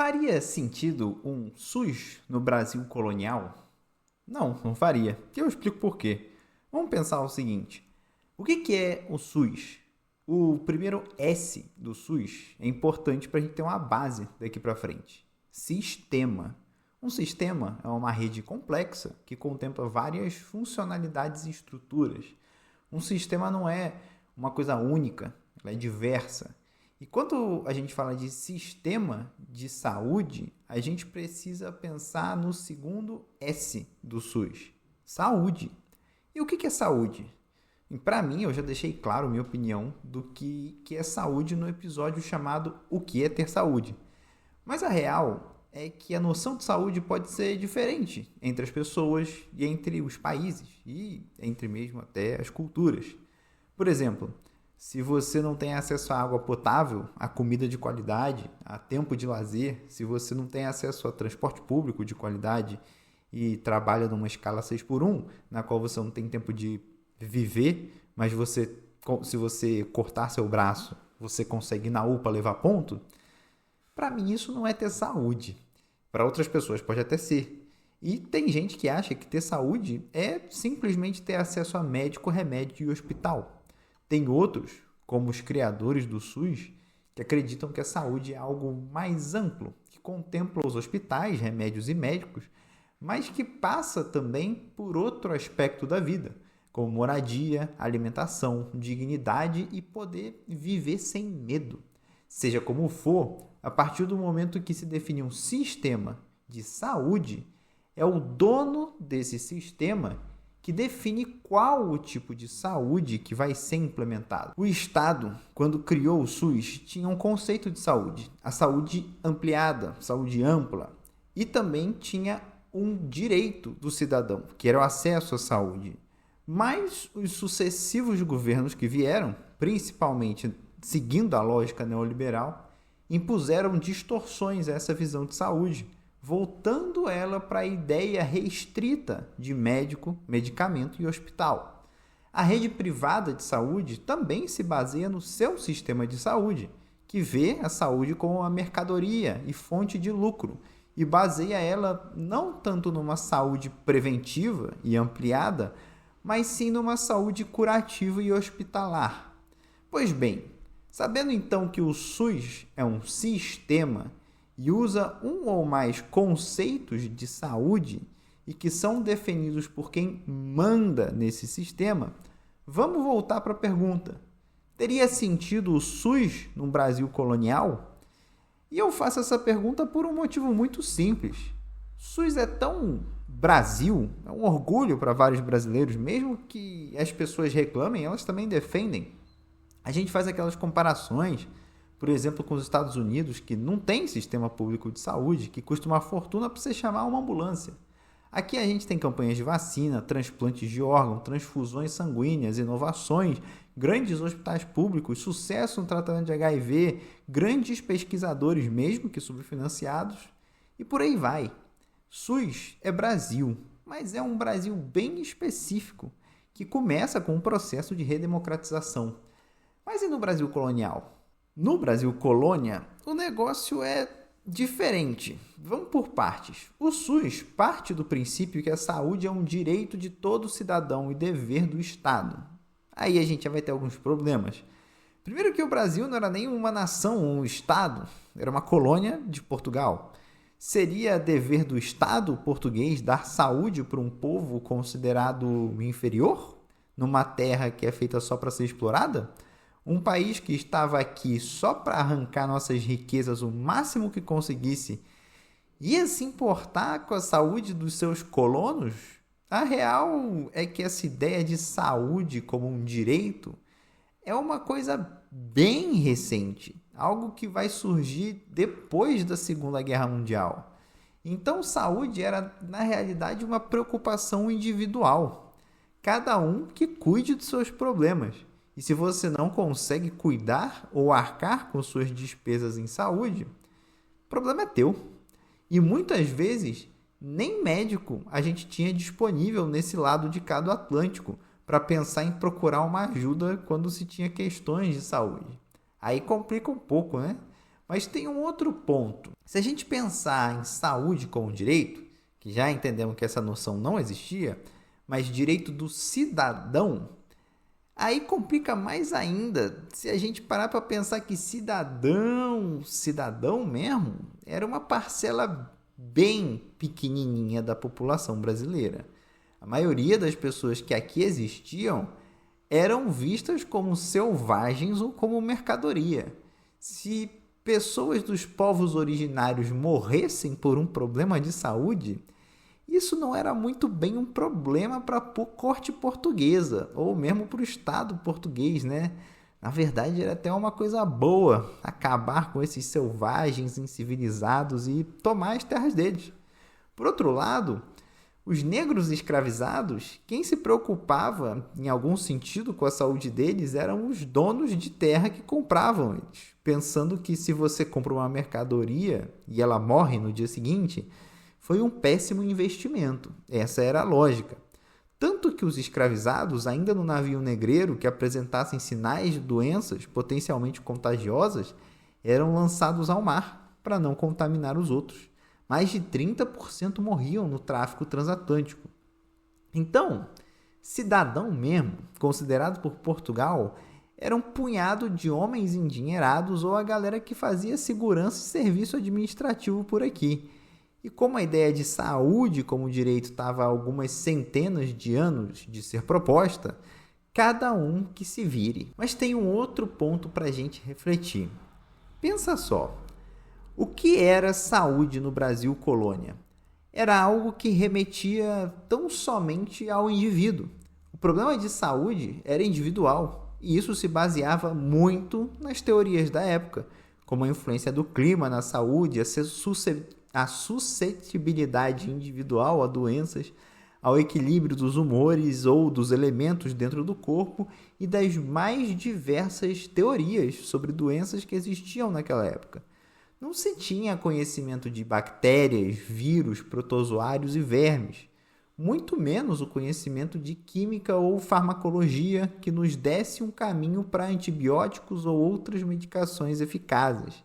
Faria sentido um SUS no Brasil colonial? Não faria. E eu explico por quê. Vamos pensar o seguinte: o que é o SUS? O primeiro S do SUS é importante para a gente ter uma base daqui para frente. Sistema. Um sistema é uma rede complexa que contempla várias funcionalidades e estruturas. Um sistema não é uma coisa única, ela é diversa. E quando a gente fala de sistema de saúde, a gente precisa pensar no segundo S do SUS: saúde. E o que é saúde? Para mim, eu já deixei claro minha opinião do que é saúde no episódio chamado O que é ter saúde. Mas a real é que a noção de saúde pode ser diferente entre as pessoas e entre os países e entre mesmo até as culturas. Por exemplo, se você não tem acesso à água potável, a comida de qualidade, a tempo de lazer, se você não tem acesso a transporte público de qualidade e trabalha numa escala 6x1, na qual você não tem tempo de viver, mas se você cortar seu braço, você consegue ir na UPA levar ponto, para mim isso não é ter saúde. Para outras pessoas pode até ser. E tem gente que acha que ter saúde é simplesmente ter acesso a médico, remédio e hospital. Tem outros, como os criadores do SUS, que acreditam que a saúde é algo mais amplo, que contempla os hospitais, remédios e médicos, mas que passa também por outro aspecto da vida, como moradia, alimentação, dignidade e poder viver sem medo. Seja como for, a partir do momento que se define um sistema de saúde, é o dono desse sistema que define qual o tipo de saúde que vai ser implementado. O Estado, quando criou o SUS, tinha um conceito de saúde, a saúde ampliada, saúde ampla, e também tinha um direito do cidadão, que era o acesso à saúde. Mas os sucessivos governos que vieram, principalmente seguindo a lógica neoliberal, impuseram distorções a essa visão de saúde, voltando ela para a ideia restrita de médico, medicamento e hospital. A rede privada de saúde também se baseia no seu sistema de saúde, que vê a saúde como uma mercadoria e fonte de lucro, e baseia ela não tanto numa saúde preventiva e ampliada, mas sim numa saúde curativa e hospitalar. Pois bem, sabendo então que o SUS é um sistema e usa um ou mais conceitos de saúde e que são definidos por quem manda nesse sistema, vamos voltar para a pergunta: teria sentido o SUS no Brasil colonial? E eu faço essa pergunta por um motivo muito simples. SUS é tão Brasil, é um orgulho para vários brasileiros, mesmo que as pessoas reclamem, elas também defendem. A gente faz aquelas comparações, por exemplo, com os Estados Unidos, que não tem sistema público de saúde, que custa uma fortuna para você chamar uma ambulância. Aqui a gente tem campanhas de vacina, transplantes de órgão, transfusões sanguíneas, inovações, grandes hospitais públicos, sucesso no tratamento de HIV, grandes pesquisadores, mesmo que subfinanciados, e por aí vai. SUS é Brasil, mas é um Brasil bem específico, que começa com um processo de redemocratização. Mas e no Brasil colonial? No Brasil colônia, o negócio é diferente. Vamos por partes. O SUS parte do princípio que a saúde é um direito de todo cidadão e dever do Estado. Aí a gente já vai ter alguns problemas. Primeiro que o Brasil não era nem uma nação, um Estado, era uma colônia de Portugal. Seria dever do Estado português dar saúde para um povo considerado inferior? Numa terra que é feita só para ser explorada? Um país que estava aqui só para arrancar nossas riquezas o máximo que conseguisse ia se importar com a saúde dos seus colonos? A real é que essa ideia de saúde como um direito é uma coisa bem recente, algo que vai surgir depois da Segunda Guerra Mundial. Então, saúde era, na realidade, uma preocupação individual. Cada um que cuide dos seus problemas. E se você não consegue cuidar ou arcar com suas despesas em saúde, o problema é teu. E muitas vezes, nem médico a gente tinha disponível nesse lado de cá do Atlântico para pensar em procurar uma ajuda quando se tinha questões de saúde. Aí complica um pouco, né? Mas tem um outro ponto. Se a gente pensar em saúde como direito, que já entendemos que essa noção não existia, mas direito do cidadão, aí complica mais ainda se a gente parar para pensar que cidadão mesmo, era uma parcela bem pequenininha da população brasileira. A maioria das pessoas que aqui existiam eram vistas como selvagens ou como mercadoria. Se pessoas dos povos originários morressem por um problema de saúde, isso não era muito bem um problema para a corte portuguesa, ou mesmo para o Estado português, né? Na verdade, era até uma coisa boa acabar com esses selvagens incivilizados e tomar as terras deles. Por outro lado, os negros escravizados, quem se preocupava em algum sentido com a saúde deles eram os donos de terra que compravam eles, pensando que se você compra uma mercadoria e ela morre no dia seguinte, foi um péssimo investimento. Essa era a lógica. Tanto que os escravizados, ainda no navio negreiro, que apresentassem sinais de doenças potencialmente contagiosas, eram lançados ao mar para não contaminar os outros. Mais de 30% morriam no tráfico transatlântico. Então, cidadão mesmo, considerado por Portugal, era um punhado de homens endinheirados ou a galera que fazia segurança e serviço administrativo por aqui. E como a ideia de saúde como direito estava há algumas centenas de anos de ser proposta, cada um que se vire. Mas tem um outro ponto para a gente refletir. Pensa só, o que era saúde no Brasil colônia? Era algo que remetia tão somente ao indivíduo. O problema de saúde era individual, e isso se baseava muito nas teorias da época, como a influência do clima na saúde, a suscetibilidade individual a doenças, ao equilíbrio dos humores ou dos elementos dentro do corpo e das mais diversas teorias sobre doenças que existiam naquela época. Não se tinha conhecimento de bactérias, vírus, protozoários e vermes, muito menos o conhecimento de química ou farmacologia que nos desse um caminho para antibióticos ou outras medicações eficazes.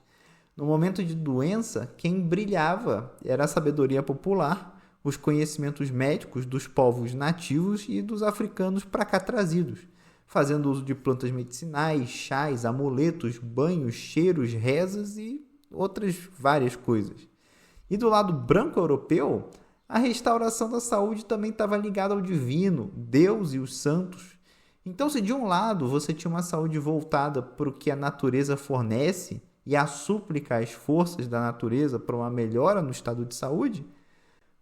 No momento de doença, quem brilhava era a sabedoria popular, os conhecimentos médicos dos povos nativos e dos africanos para cá trazidos, fazendo uso de plantas medicinais, chás, amuletos, banhos, cheiros, rezas e outras várias coisas. E do lado branco europeu, a restauração da saúde também estava ligada ao divino, Deus e os santos. Então, se de um lado você tinha uma saúde voltada para o que a natureza fornece e a súplica às forças da natureza para uma melhora no estado de saúde,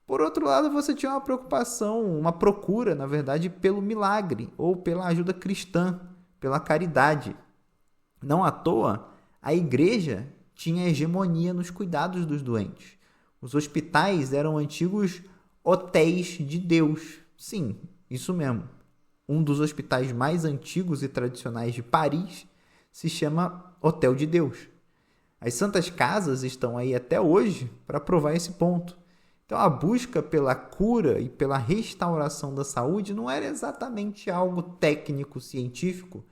por outro lado você tinha uma preocupação, uma procura, na verdade, pelo milagre ou pela ajuda cristã, pela caridade. Não à toa, a igreja tinha hegemonia nos cuidados dos doentes. Os hospitais eram antigos hotéis de Deus. Sim, isso mesmo. Um dos hospitais mais antigos e tradicionais de Paris se chama Hotel de Deus. As Santas Casas estão aí até hoje para provar esse ponto. Então, a busca pela cura e pela restauração da saúde não era exatamente algo técnico, científico,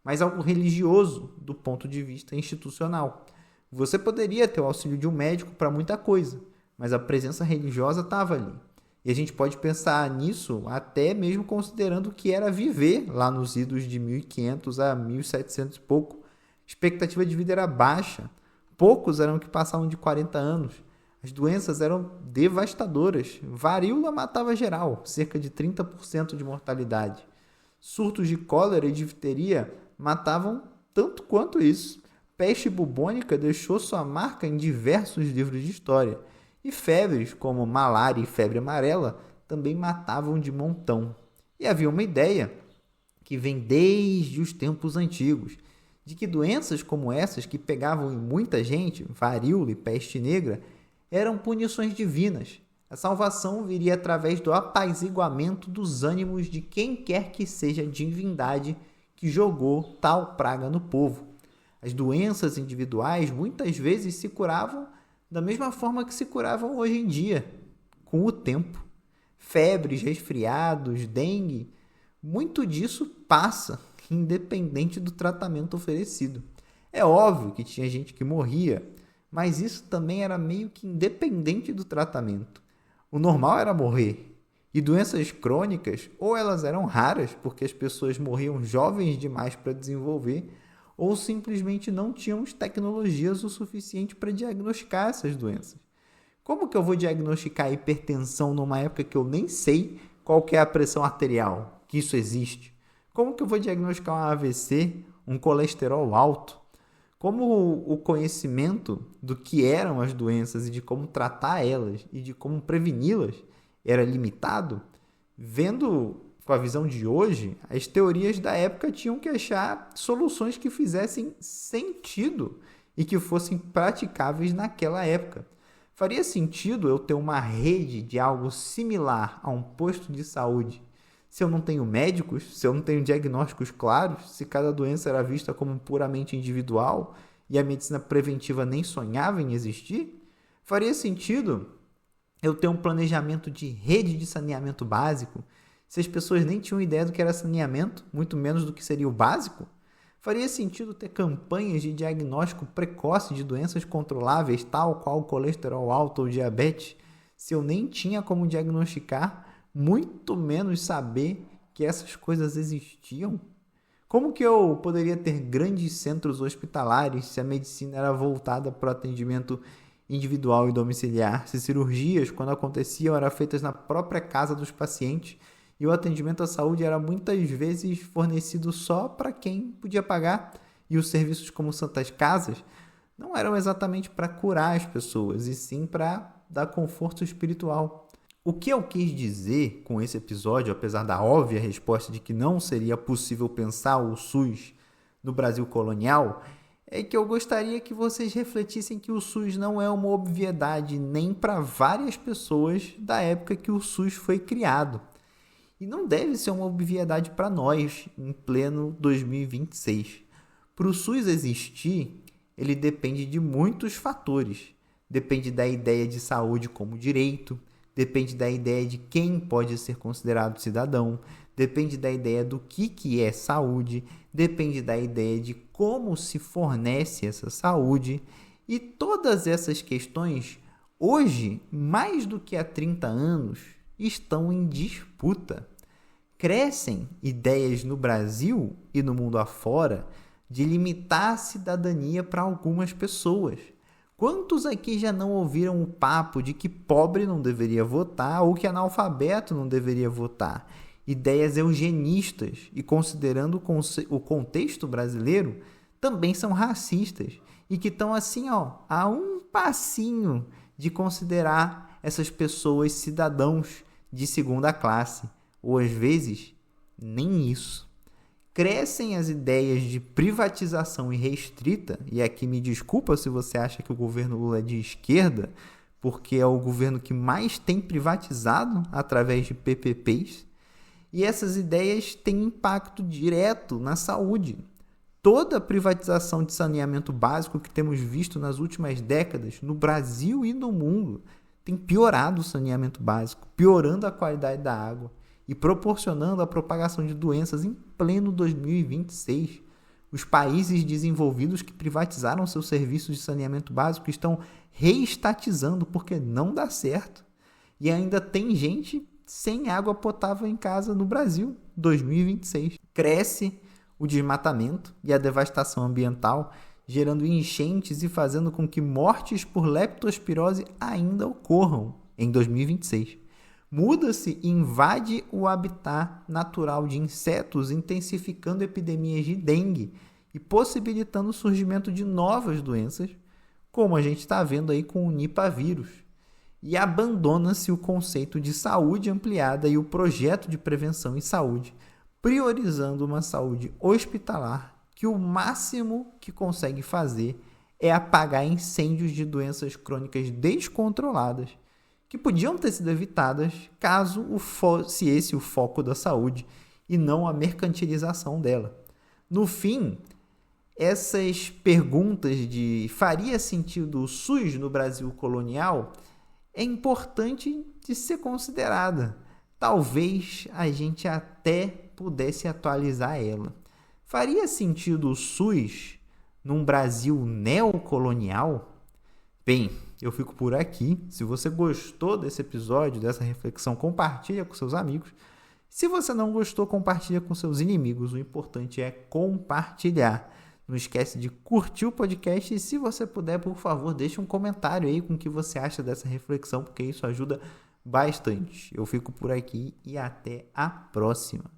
mas algo religioso do ponto de vista institucional. Você poderia ter o auxílio de um médico para muita coisa, mas a presença religiosa estava ali. E a gente pode pensar nisso até mesmo considerando o que era viver lá nos idos de 1500 a 1700 e pouco. A expectativa de vida era baixa. Poucos eram que passavam de 40 anos. As doenças eram devastadoras. Varíola matava geral, cerca de 30% de mortalidade. Surtos de cólera e difteria matavam tanto quanto isso. Peste bubônica deixou sua marca em diversos livros de história. E febres, como malária e febre amarela, também matavam de montão. E havia uma ideia, que vem desde os tempos antigos, de que doenças como essas que pegavam em muita gente, varíola e peste negra, eram punições divinas. A salvação viria através do apaziguamento dos ânimos de quem quer que seja a divindade que jogou tal praga no povo. As doenças individuais muitas vezes se curavam da mesma forma que se curavam hoje em dia, com o tempo. Febres, resfriados, dengue, muito disso passa, independente do tratamento oferecido. É óbvio que tinha gente que morria, mas isso também era meio que independente do tratamento. O normal era morrer. E doenças crônicas, ou elas eram raras, porque as pessoas morriam jovens demais para desenvolver, ou simplesmente não tínhamos tecnologias o suficiente para diagnosticar essas doenças. Como que eu vou diagnosticar hipertensão numa época que eu nem sei qual que é a pressão arterial, que isso existe? Como que eu vou diagnosticar um AVC, um colesterol alto? Como o conhecimento do que eram as doenças e de como tratar elas e de como preveni-las era limitado, vendo com a visão de hoje, as teorias da época tinham que achar soluções que fizessem sentido e que fossem praticáveis naquela época. Faria sentido eu ter uma rede de algo similar a um posto de saúde se eu não tenho médicos, se eu não tenho diagnósticos claros, se cada doença era vista como puramente individual e a medicina preventiva nem sonhava em existir? Faria sentido eu ter um planejamento de rede de saneamento básico se as pessoas nem tinham ideia do que era saneamento, muito menos do que seria o básico? Faria sentido ter campanhas de diagnóstico precoce de doenças controláveis, tal qual colesterol alto ou diabetes, se eu nem tinha como diagnosticar, muito menos saber que essas coisas existiam? Como que eu poderia ter grandes centros hospitalares se a medicina era voltada para o atendimento individual e domiciliar, se cirurgias, quando aconteciam, eram feitas na própria casa dos pacientes e o atendimento à saúde era muitas vezes fornecido só para quem podia pagar, e os serviços como Santas Casas não eram exatamente para curar as pessoas, e sim para dar conforto espiritual. O que eu quis dizer com esse episódio, apesar da óbvia resposta de que não seria possível pensar o SUS no Brasil colonial, é que eu gostaria que vocês refletissem que o SUS não é uma obviedade nem para várias pessoas da época que o SUS foi criado. E não deve ser uma obviedade para nós, em pleno 2026. Para o SUS existir, ele depende de muitos fatores. Depende da ideia de saúde como direito, depende da ideia de quem pode ser considerado cidadão, depende da ideia do que é saúde, depende da ideia de como se fornece essa saúde. E todas essas questões, hoje, mais do que há 30 anos, estão em disputa. Crescem ideias no Brasil e no mundo afora de limitar a cidadania para algumas pessoas. Quantos aqui já não ouviram o papo de que pobre não deveria votar ou que analfabeto não deveria votar? Ideias eugenistas e, considerando o contexto brasileiro, também são racistas e que estão assim, a um passinho de considerar essas pessoas cidadãos de segunda classe, ou às vezes nem isso. Crescem as ideias de privatização irrestrita, e aqui me desculpa se você acha que o governo Lula é de esquerda, porque é o governo que mais tem privatizado através de PPPs, e essas ideias têm impacto direto na saúde. Toda a privatização de saneamento básico que temos visto nas últimas décadas, no Brasil e no mundo, tem piorado o saneamento básico, piorando a qualidade da água e proporcionando a propagação de doenças em pleno 2026. Os países desenvolvidos que privatizaram seus serviços de saneamento básico estão reestatizando porque não dá certo. E ainda tem gente sem água potável em casa no Brasil, 2026. Cresce o desmatamento e a devastação ambiental, gerando enchentes e fazendo com que mortes por leptospirose ainda ocorram em 2026. Muda-se e invade o habitat natural de insetos, intensificando epidemias de dengue e possibilitando o surgimento de novas doenças, como a gente está vendo aí com o Nipah vírus. E abandona-se o conceito de saúde ampliada e o projeto de prevenção em saúde, priorizando uma saúde hospitalar que o máximo que consegue fazer é apagar incêndios de doenças crônicas descontroladas, que podiam ter sido evitadas caso fosse esse o foco da saúde e não a mercantilização dela. No fim, essas perguntas de faria sentido o SUS no Brasil colonial é importante de ser considerada. Talvez a gente até pudesse atualizar ela. Faria sentido o SUS num Brasil neocolonial? Bem, eu fico por aqui. Se você gostou desse episódio, dessa reflexão, compartilha com seus amigos. Se você não gostou, compartilha com seus inimigos. O importante é compartilhar. Não esquece de curtir o podcast e, se você puder, por favor, deixe um comentário aí com o que você acha dessa reflexão, porque isso ajuda bastante. Eu fico por aqui e até a próxima.